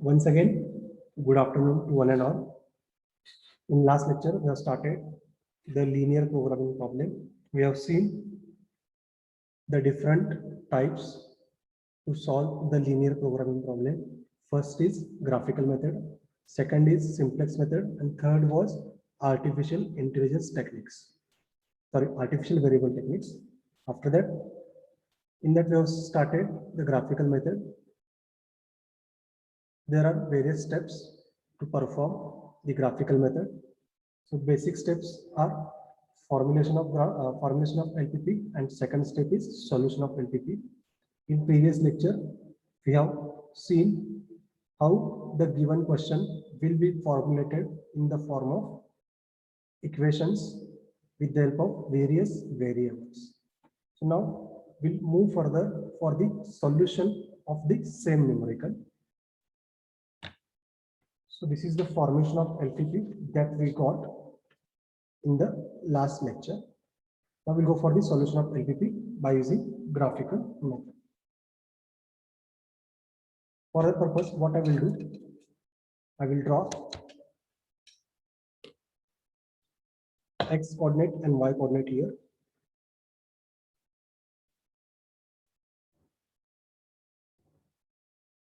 Once again, good afternoon to one and all. In last lecture, we have started the linear programming problem. We have seen the different types to solve the linear programming problem. First is graphical method, second is simplex method, and third was artificial intelligence techniques. Sorry, artificial variable techniques. After that, in that we have started the graphical method. There are various steps to perform the graphical method. So basic steps are formulation of LPP, and second step is solution of LPP. In previous lecture, we have seen how the given question will be formulated in the form of equations with the help of various variables. So now we'll move further for the solution of the same numerical. So this is the formation of LPP that we got in the last lecture. Now we'll go for the solution of LPP by using graphical method. For that purpose, what I will do, I will draw X coordinate and Y coordinate here.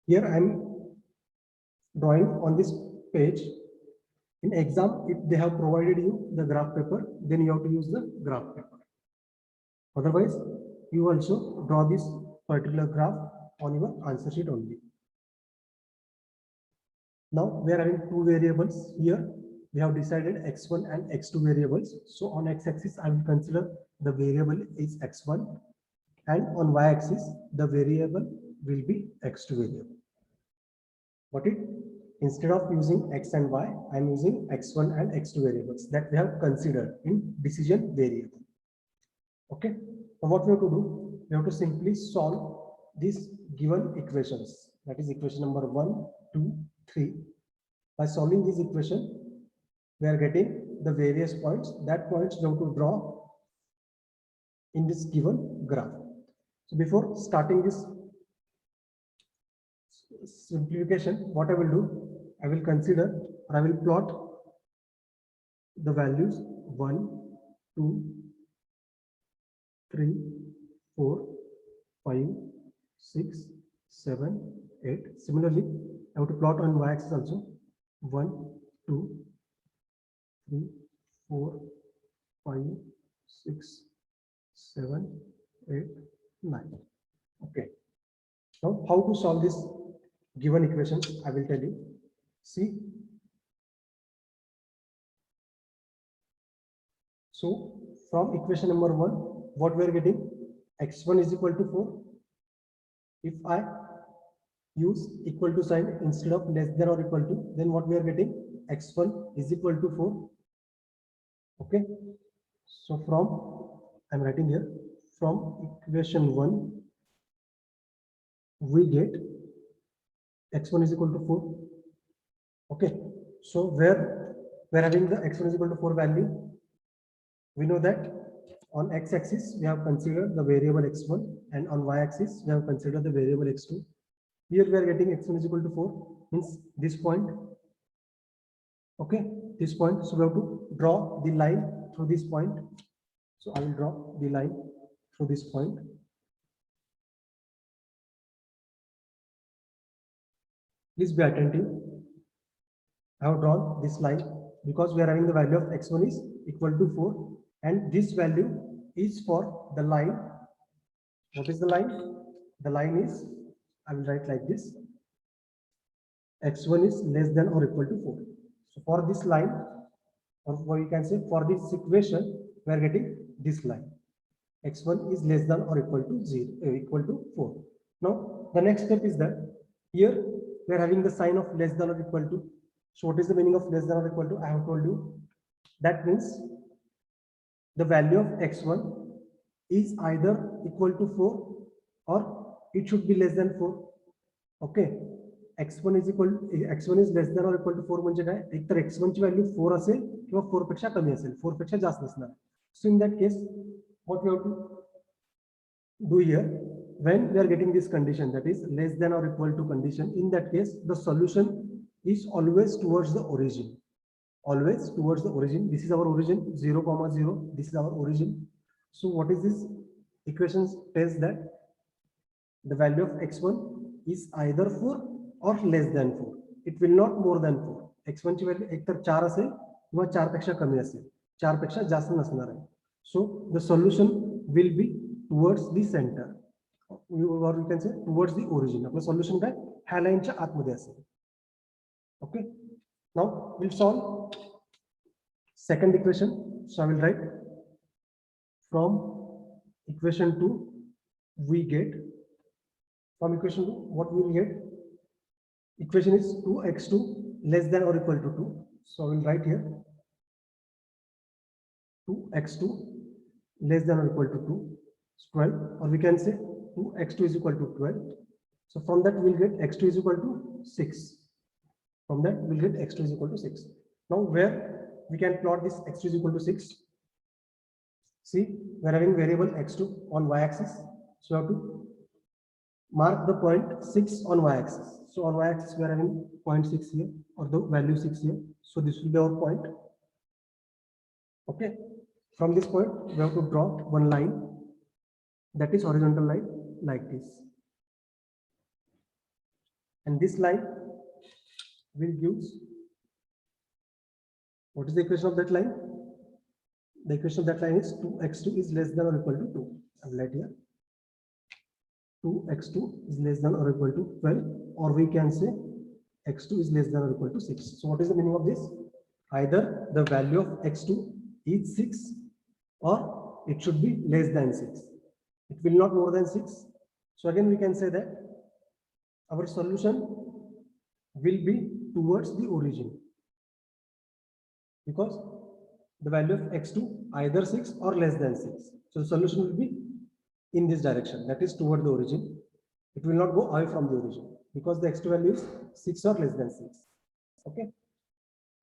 Here I am drawing on this page. In exam, if they have provided you the graph paper, then you have to use the graph paper. Otherwise, you also draw this particular graph on your answer sheet only. Now we are having two variables here. We have decided x1 and x2 variables. So on x-axis, I will consider the variable is x1, and on y-axis, the variable will be x2 variable. Got it? Instead of using x and y, I am using x1 and x2 variables that we have considered in decision variable. Okay. So what we have to do, we have to simply solve these given equations. That is equation number 1, 2, 3. By solving this equation, we are getting the various points. That points we have to draw in this given graph. So before starting this simplification, what I will do, I will consider, or I will plot the values 1, 2, 3, 4, 5, 6, 7, 8. Similarly, I have to plot on y-axis also 1, 2, 3, 4, 5, 6, 7, 8, 9. Okay. Now, how to solve this given equations, I will tell you. See. So, from equation number 1, what we are getting? X1 is equal to 4. If I use equal to sign instead of less than or equal to, then what we are getting? X1 is equal to 4. Okay. So, from, I am writing here, from equation 1, we get x1 is equal to 4. Okay. So, where we are having the x1 is equal to 4 value, we know that on x-axis we have considered the variable x1, and on y-axis we have considered the variable x2. Here we are getting x1 is equal to 4, means this point. Okay, this point. So we have to draw the line through this point. So I will draw the line through this point. Please be attentive. I have drawn this line because we are having the value of x1 is equal to 4, and this value is for the line. What is the line? The line is, I will write like this, x1 is less than or equal to 4. So for this line, or you can say for this equation, we are getting this line. X1 is less than or equal to 0, equal to 4. Now the next step is that here we are having the sign of less than or equal to. So what is the meaning of less than or equal to? I have told you. That means the value of x1 is either equal to 4 or it should be less than 4. Okay. x1 is less than or equal to 4 म्हणजे काय? एकतर x1 ची value 4 असेल किंवा 4 पेक्षा कमी असेल, 4 पेक्षा जास्त नसणार. So in that case, what we have to, do here, when we are getting this condition, that is less than or equal to condition, in that case, the solution is always towards the origin. Always towards the origin. This is our origin, 0, 0. This is our origin. So what is this? Equations tells that the value of x1 is either 4 or less than 4. It will not more than 4. x1 ची value एकतर 4 असेल किंवा 4 पेक्षा कमी असेल. 4 पेक्षा जास्त नसणार आहे. So the solution will be towards the center, or we can say towards the origin. आपलं solution काय ह्या लाईनच्या आतमध्ये असेल. Okay. Now we'll solve second equation. So I will write from equation 2 we get, from equation 2 what we will get, equation is 2x2 less than or equal to 2. So I will write here 2x2 less than or equal to 2 is 12, or we can say 2x2 is equal to 12. So from that we'll get x2 is equal to 6. From that we'll get x2 is equal to 6. Now where we can plot this x2 is equal to 6. See, we're having variable x2 on y-axis. So we have to mark the point 6 on y-axis. So on y-axis we are having point 6 here, or the value 6 here. So this will be our point. Okay. From this point we have to draw one line, that is horizontal line, like this. And this line will use, what is the equation of that line? The equation of that line is 2x2 is less than or equal to 2. I will write here 2x2 is less than or equal to 12, or we can say x2 is less than or equal to 6. So what is the meaning of this? Either the value of x2 is 6 or it should be less than 6. It will not more than 6. So again we can say that our solution will be towards the origin, because the value of x2 either 6 or less than 6. So the solution will be in this direction, that is toward the origin. It will not go away from the origin because the x2 value is 6 or less than 6. Okay.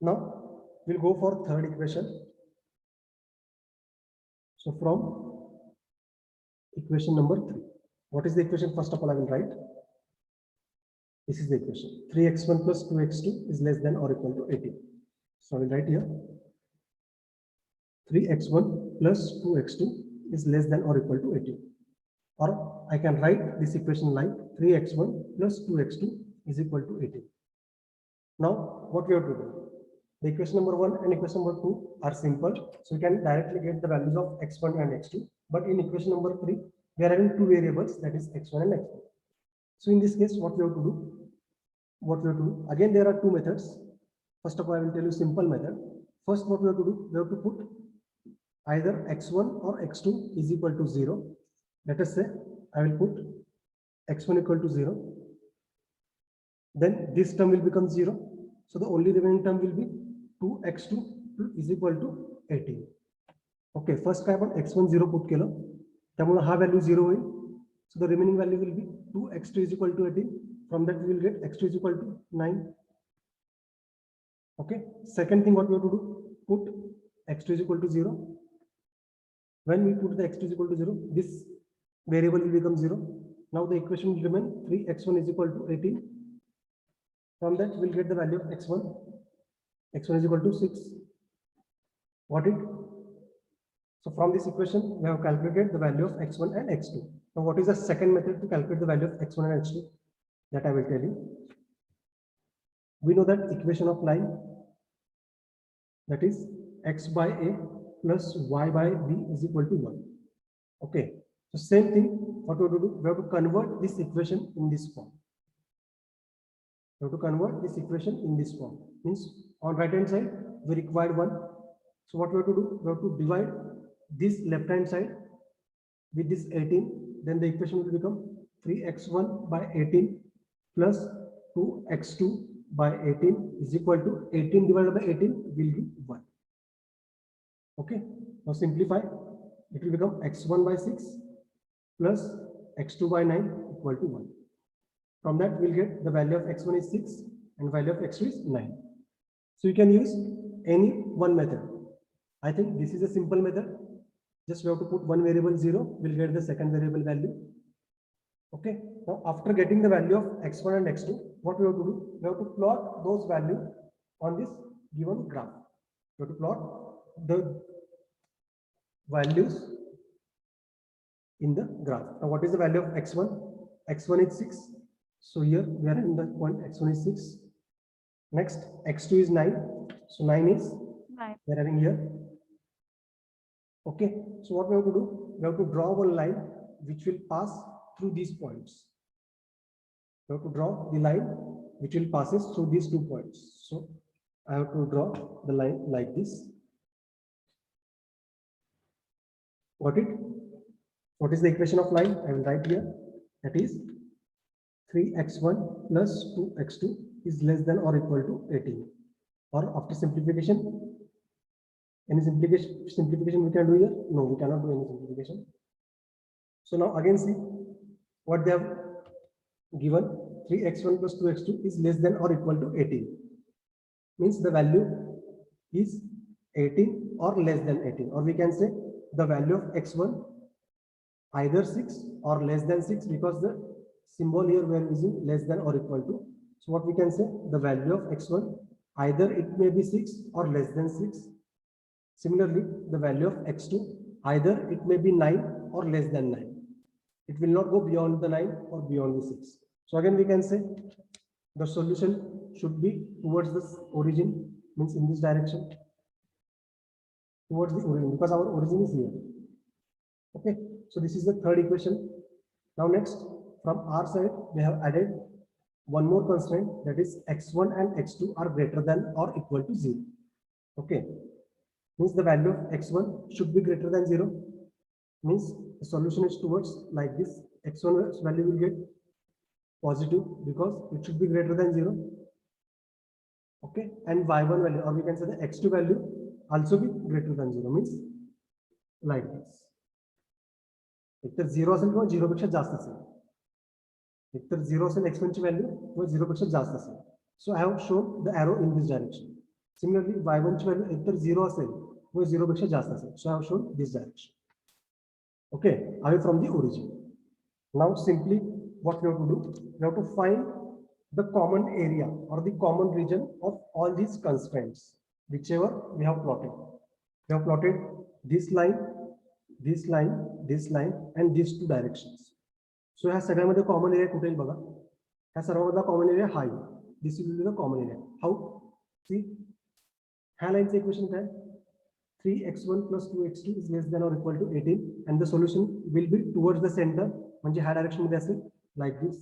Now we'll go for third equation. So from equation number 3, what is the equation? First of all, I will write. This is the equation. 3x1 plus 2x2 is less than or equal to 18. So I will write here 3x1 plus 2x2 is less than or equal to 18. Or I can write this equation like 3x1 plus 2x2 is equal to 18. Now what we have to do? The equation number 1 and equation number 2 are simple. So we can directly get the values of x1 and x2. But in equation number 3, we are having two variables, that is x1 and x2. So in this case, what we have to do? Again, there are two methods. First of all, I will tell you simple method. First, what we have to do? We have to put either x1 or x2 is equal to 0. Let us say I will put x1 equal to 0. Then this term will become 0. So the only remaining term will be 2x2 is equal to 18. Okay, first काय आपण x1 0 put केलं, त्यामुळे हा value 0 होईल. So the remaining value will be 2x2 is equal to 18. From that we will get x2 is equal to 9. Okay. Second thing what we have to do, put x2 is equal to 0. When we put the x2 is equal to 0, this variable will become 0. Now the equation will remain 3x1 is equal to 18. From that we will get the value of x1. x1 is equal to 6. Got it? So from this equation we have calculated the value of x1 and x2. Now what is the second method to calculate the value of x1 and x2? That I will tell you. We know that equation of line, that is x by a plus y by b is equal to 1. Okay. So same thing, what we have to do? We have to convert this equation in this form. We have to convert this equation in this form. Means on right hand side we required 1. So what we have to do? We have to divide this left hand side with this 18. Then the equation will become 3x1 by 18 plus 2x2 by 18 is equal to 18 divided by 18 will be 1. Okay. Now simplify. It will become x1 by 6 plus x2 by 9 equal to 1. From that we'll get the value of x1 is 6 and value of x2 is 9. So you can use any one method. I think this is a simple method. just we have to put one variable 0, we'll get the second variable value. Okay, now after getting the value of x1 and x2, what we have to do, we have to plot those values on this given graph. We have to plot the values in the graph. Now what is the value of x1? X1 is 6, so here we are in the point x1 is 6. Next x2 is 9, so 9 is 9. we are having here. Okay, so what we have to do, we have to draw one line which will pass through these points. We have to draw the line which will passes through these 2 points. So I have to draw the line like this. Got it? What is the equation of line? I will write here. That is 3x1 plus 2x2 is less than or equal to 18. Or after simplification, any simplification we can do here? No, we cannot do any simplification. So now again see what they have given. 3x1 plus 2x2 is less than or equal to 18. Means the value is 18 or less than 18. Or we can say the value of x1 either 6 or less than 6, because the symbol here we are using less than or equal to. So what we can say, the value of x1 either it may be 6 or less than 6. Similarly, the value of x2 either it may be 9 or less than 9. It will not go beyond the 9 or beyond the 6. So again we can say the solution should be towards this origin, means in this direction, towards the origin, because our origin is here. Okay, so this is the third equation. Now next, from our side we have added one more constraint, that is x1 and x2 are greater than or equal to 0. Okay, means the value of x1 should be greater than 0, means the solution is towards like this. X1 value will get positive because it should be greater than 0. Okay, and y1 value, or we can say the x2 value also be greater than 0, means like this. एकतर 0 असेल किंवा 0 पेक्षा जास्त असेल. एकतर 0 असेल x1 ची value किंवा 0 पेक्षा जास्त असेल. So I have shown the arrow in this direction. Similarly, y1 ची व्हॅल्यू एकतर 0 असेल किंवा 0 पेक्षा जास्त असेल. So I have shown this direction. Okay, away from the origin. Now simply what we have to do, we have to find the common area or the common region of all these constraints, whichever we have plotted. We have plotted this line, this line, this line, and these 2 directions. So ह्या सगळ्यामध्ये common area कुठे बघा, ह्या सर्वांमधला common area हा आहे. This will be the common area. How? See, ह्या लाईनचं equation काय, 3x1 plus 2x2 is less than or equal to 18, and the solution will be towards the center, म्हणजे ह्या डायरेक्शन मध्ये असेल like this.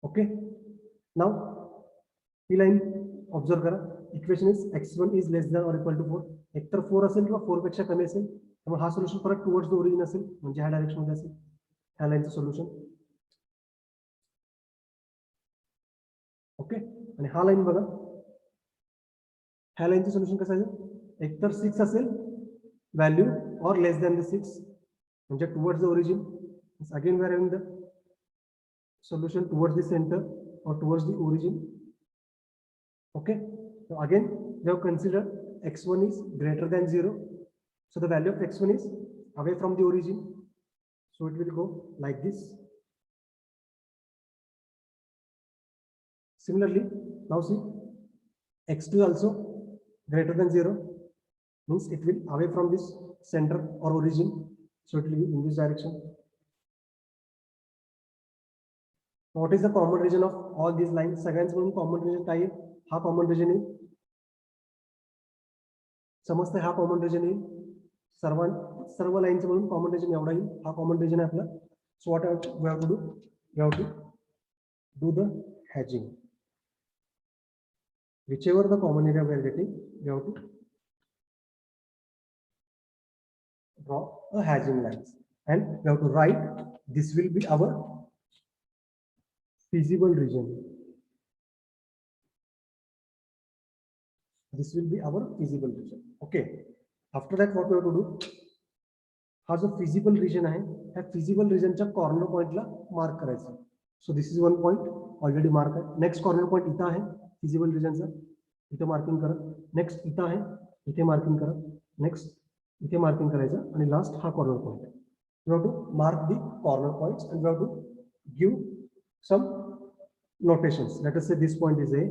Okay, now ही line observe करा. Equation is x1 is less than or equal to 4. एकतर 4 असेल किंवा 4 पेक्षा कमी असेल, त्यामुळे हा सोल्युशन परत टुवर्ड्स द ओरिजिन असेल, म्हणजे ह्या डायरेक्शन मध्ये असेल ह्या लाईनचं सोल्युशन. ओके, आणि हा लाईन बघा, ह्या लाईनचं सोल्युशन कसं असेल, एकतर 6 असेल व्हॅल्यू और लेस दॅन द 6, म्हणजे towards the origin. Again we are having the solution towards the center or towards the origin. Okay, so again we have considered x1 is greater than 0, so the value of x1 is away from the origin, so it will go like this. Similarly, now see, x2 also greater than 0, means it will away from this center or origin, so it will be in this direction. What is the common region of all these lines? सगळ्यांचं common region काय आहे? हा common region आहे. समजतंय हा common region आहे. सर्व लाईनचं म्हणून common region एवढा आहे. हा common region आहे आपला. So what we have to do? We have to do the hedging. Whichever the common area we are getting, we have to draw a hedging lines, and we have to write this will be our feasible region. This will be our feasible region. Okay, after that what we have to do, हा जो feasible region आहे, ह्या feasible region च्या corner point ला mark करायचं. So this is one point already mark आहे. Next corner point इथं आहे feasible region चा. इथे मार्किंग करा. नेक्स्ट इथं आहे, इथे मार्किंग करा. नेक्स्ट इथे मार्किंग करायचं आणि लास्ट हा कॉर्नर पॉइंट आहे. You have to mark the corner points and you have to give some notations. Let us say this point is A,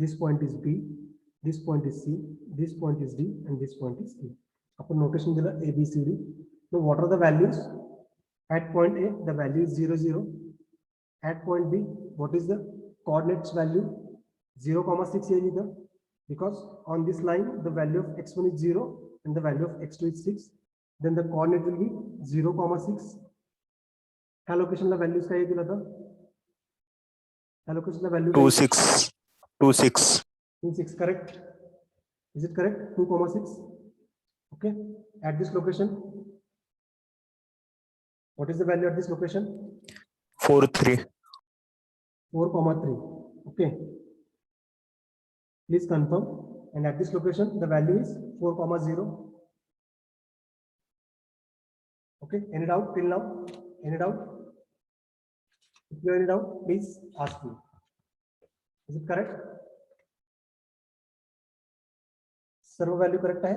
this point is B, this point is C, this point is D, and this point is E. Upon notation dila A, B, C, D. Now what are the values? At point A, the value is 0, 0. At point B, what is the coordinates value? 0,6 here, because on this line the value of x1 is 0 and the value of x2 is 6. Then the coordinate will be 0,6. ह्या लोकेशनला values काय येतील आता? ह्या लोकेशनला value 26 correct. Is it correct? 2,6. Okay. At this location, what is the value at this location? 4,3. 4,3. Okay. Please confirm. And at this location, the value is 4,0. Okay. Any doubt till now? Any doubt? If you have any doubt, please ask me. Is it correct? सर्व value correct है?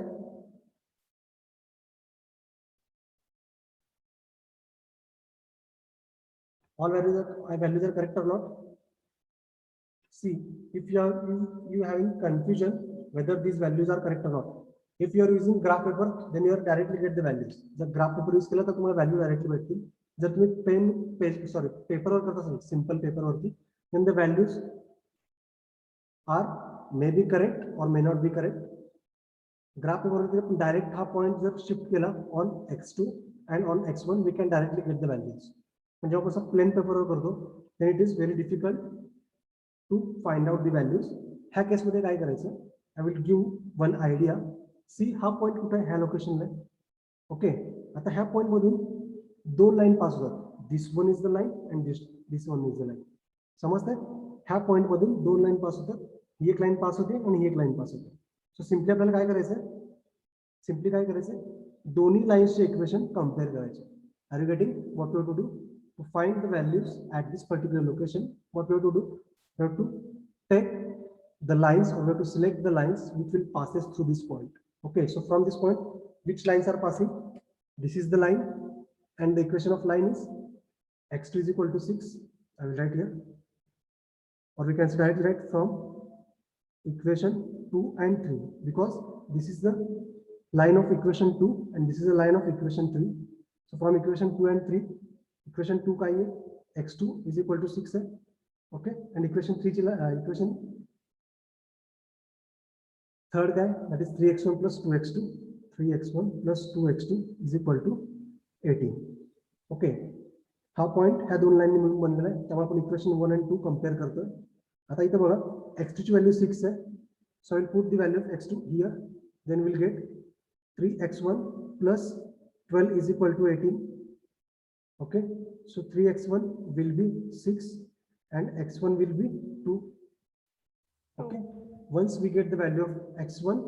All values are correct or not? See, if you are having confusion whether these values are correct or not. If you are using graph paper, then you are directly get the values. जर graph paper use केला तर तुम्हाला value directly भेटतील. जर तुम्ही paper वर करत असाल, simple paper वरती, then the values are may be correct or may not be correct. Graph paper वरती direct हा point जर shift केला on x2 and on x1, we can directly get the values. म्हणजे आपण असं plain paper वर करतो, then it is very difficult to find out the values. ह्या case मध्ये काय करायचं? I will give one idea. See, हा पॉइंट कुठे आहे? ह्या लोकेशनला. ओके, आता ह्या पॉइंट मधून दोन लाईन पास होतात. This one is the line and this one is the line. समजतंय? ह्या पॉइंट मधून दोन लाईन पास होतात. ही एक लाईन पास होते आणि ही एक लाईन पास होते. सो सिम्पली आपल्याला काय करायचं? दोन्ही लाईन्सचे इक्वेशन कम्पेअर करायचे. Are you getting what you have to do? To find the values at this particular location, what you have to do? You have to take the lines, or you have to select the lines which will passes through this point. Okay, so from this point, which lines are passing? This is the line, and the equation of line is x2 is equal to 6. I will write here, or we can write from equation 2 and 3, because this is the line of equation 2 and this is the line of equation 3. So from equation 2 and 3, equation 2 का ये x2 is equal to 6 है. Okay, and equation 3 equation third guy, that is 3x1 plus 2x2. 3x1 plus 2x2 is equal to 18. Okay, हा point ह्या दोन line मिळून बनलेला आहे, त्यामुळे आपण इक्वेशन 1 and 2 कंपेअर करतोय. आता इथे बघा x2 ची व्हॅल्यू 6 आहे. So will put the value of x2 here, then will get 3x1 plus 12 is equal to 18. Okay, so 3x1 will be 6 and x1 will be 2. Okay, once we get the value of x1,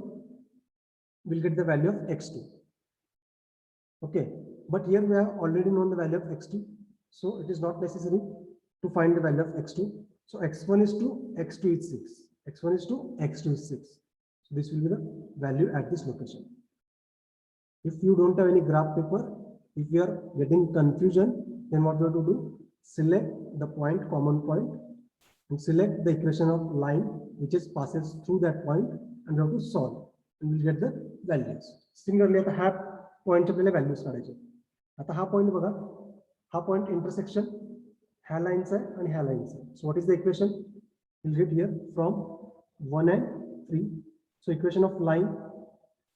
we'll get the value of x2. Okay, but here we have already known the value of x2, so it is not necessary to find the value of x2. So x1 is 2, x2 is 6. x1 is 2, x2 is 6. So this will be the value at this location. If you don't have any graph paper, if you are getting confusion, then what you have to do? Select the point, common point, and select the equation of line which is passes through that point, and you have to solve, and we'll get the values. Similarly, at हा point आपल्याला values काढायचे. आता हा point बघा, हा point intersection ह्या lines आहे आणि ह्या lines आहे. So what is the equation? We'll get here from 1 and 3. So equation of line,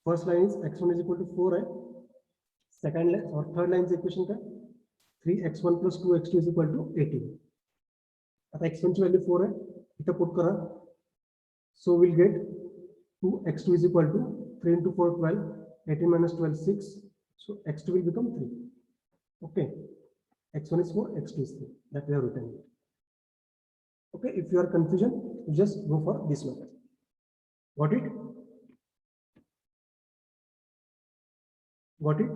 first line is x1 is equal to 4 है. Second line or third line equation का 3x1 plus 2x2 is equal to 18. आता x1 ची value 4 आहे, इथं put करा. So we'll get 2x2 is equal to 3 into 4 12, 18 minus 12 6. So x2 will become 3. Okay, x1 is 4, x2 is 3. That we have written it. Okay, if you are confusion, you just go for this method. Got it? Got it?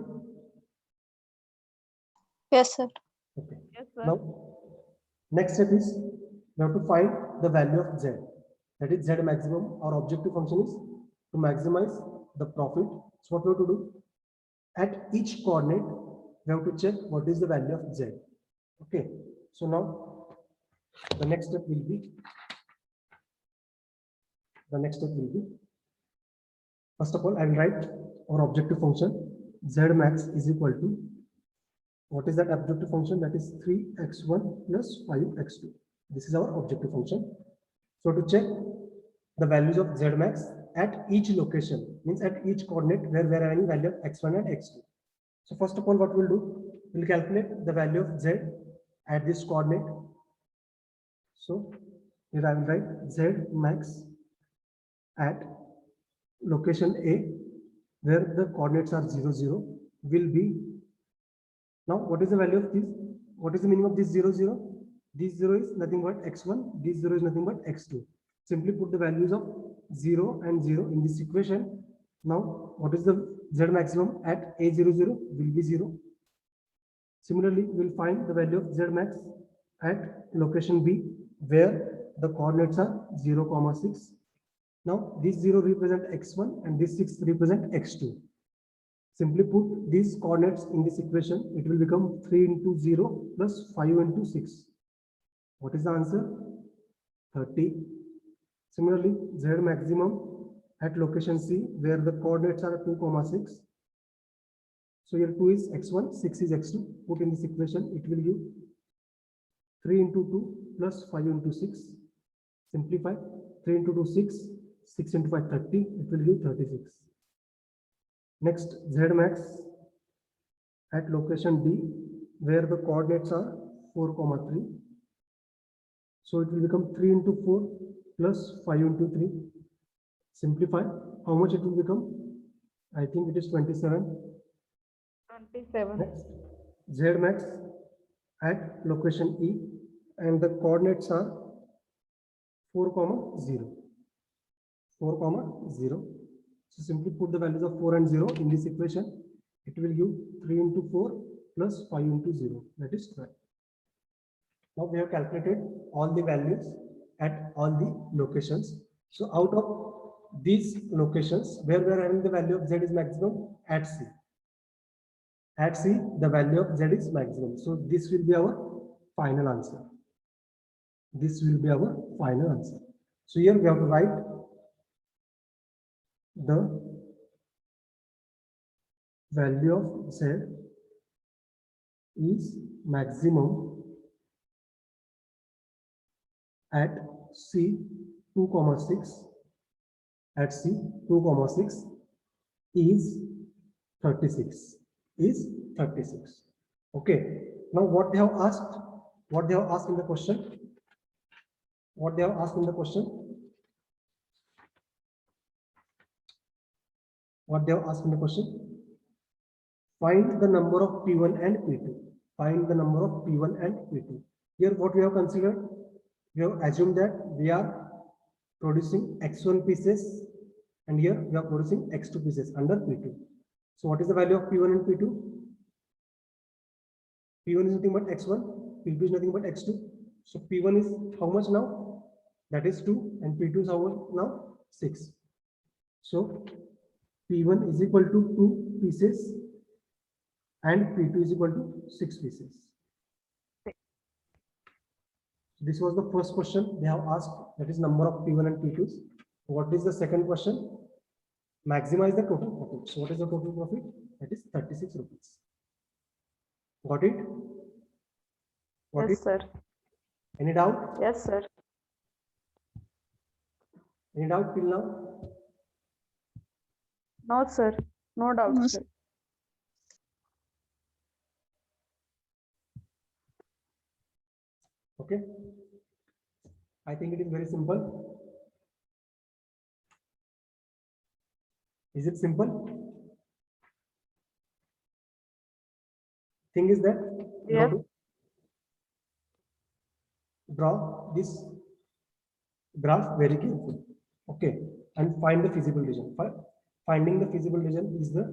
Yes, sir. Okay. Yes, sir. Now, next step is we have to find the value of z. that is Z maximum. Our objective function is to maximize the profit. So what we have to do? At each coordinate, we have to check what is the value of Z. Okay. So now the next step will be, first of all, I will write our objective function Z max is equal to, what is that objective function? That is 3x1 plus 5x2. This is our objective function. So to check the values of Z max at each location, means at each coordinate where we are having value of x1 and x2. So first of all, what we'll do, we'll calculate the value of Z at this coordinate. So here I will write Z max at location A, where the coordinates are 0, 0, will be, now what is the value of this? What is the meaning of this 0, 0? This 0 is nothing but x1, this 0 is nothing but x2. Simply put the values of 0 and 0 in this equation. Now, what is the Z maximum at A00 will be 0. Similarly, we will find the value of Z max at location B, where the coordinates are 0, 6. Now, this 0 represent x1 and this 6 represent x2. Simply put these coordinates in this equation, it will become 3 into 0 plus 5 into 6. What is the answer? 30. Similarly, Z maximum at location C, where the coordinates are 2, 6. So here 2 is x1, 6 is x2. Put in this equation, it will give 3 into 2 plus 5 into 6. Simplify. 3 into 2, 6. 6 into 5, 30. It will give 36. Next, Z max at location D, where the coordinates are 4, 3. So it will become 3 into 4 plus 5 into 3. Simplify. How much it will become? I think it is 27. 27. Next, Z max at location E, and the coordinates are 4, 0. 4, 0. So simply put the values of 4 and 0 in this equation. It will give 3 into 4 plus 5 into 0. That is 12. Now we have calculated all the values at all the locations. So out of these locations, where we are having the value of Z is maximum at C. At C, the value of Z is maximum. So this will be our final answer. This will be our final answer. So here we have to write the value of Z is maximum at C 2, 6. At C 2, 6 is 36. Is 36. Okay. Now what they have asked? What they have asked in the question? What they have asked in the question? What they have asked in the question? Find the number of P1 and P2. Find the number of P1 and P2. Here what we have considered? We have assumed that we are producing X1 pieces, and here we are producing X2 pieces under P2. So what is the value of P1 and P2? P1 is nothing but X1, P2 is nothing but X2. So P1 is how much now? That is 2, and P2 is how much now? 6. So P1 is equal to 2 pieces and P2 is equal to 6 pieces. This was the first question they have asked, that is number of P1 and P2s. What is the second question? Maximize the total profit. So what is the total profit? That is 36 rupees. Got it? Got Yes, it? sir. Any doubt? Yes, sir. Any doubt till now? No, sir. No doubt, No, sir. Okay. I think it is very simple. Is it simple? Thing is that Yes. draw this graph very carefully. Okay, and find the feasible region. Finding the feasible region is the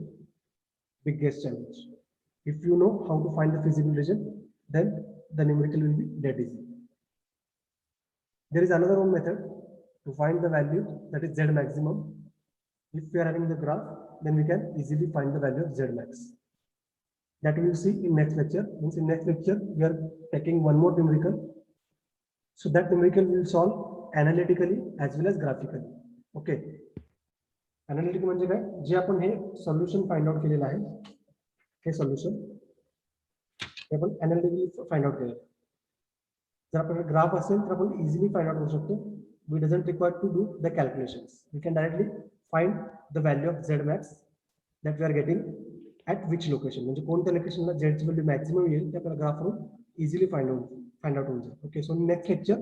biggest challenge. If you know how to find the feasible region, then the numerical will be dead easy. There is another one method. to find the value that is Z maximum. If we are having the graph, then we can easily find the value of Z max. That we will see in next lecture. Means in next lecture, we are taking one more numerical. So that numerical will solve analytically as well as graphically. Okay. Analytic म्हणजे काय जे आपण हे solution find out केलेलं आहे हे solution हे आपण analytically find out केलेलं आहे. जर आपल्याला ग्राफ असेल तर आपण इझिली फाइंड आउट करू शकतो. We doesn't require to do the calculations. We can directly find the value of Z max that we are getting at which location. म्हणजे कोणत्या लोकेशनला झेडची व्हॅल्यू मॅक्सिमम येईल ते आपल्याला ग्राफवरून इझिली फाइंड आउट होऊन जाईल. Okay, so next lecture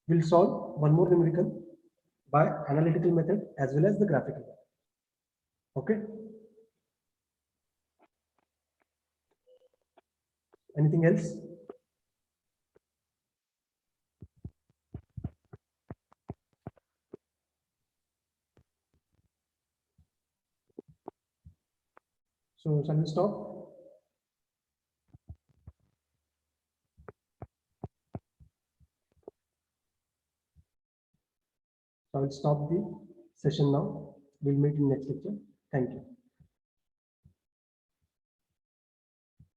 will solve one more numerical by analytical method as well as the graphical method. Okay. Anything else? So shall we stop? So I will stop the session now. We'll meet in next lecture. Thank you.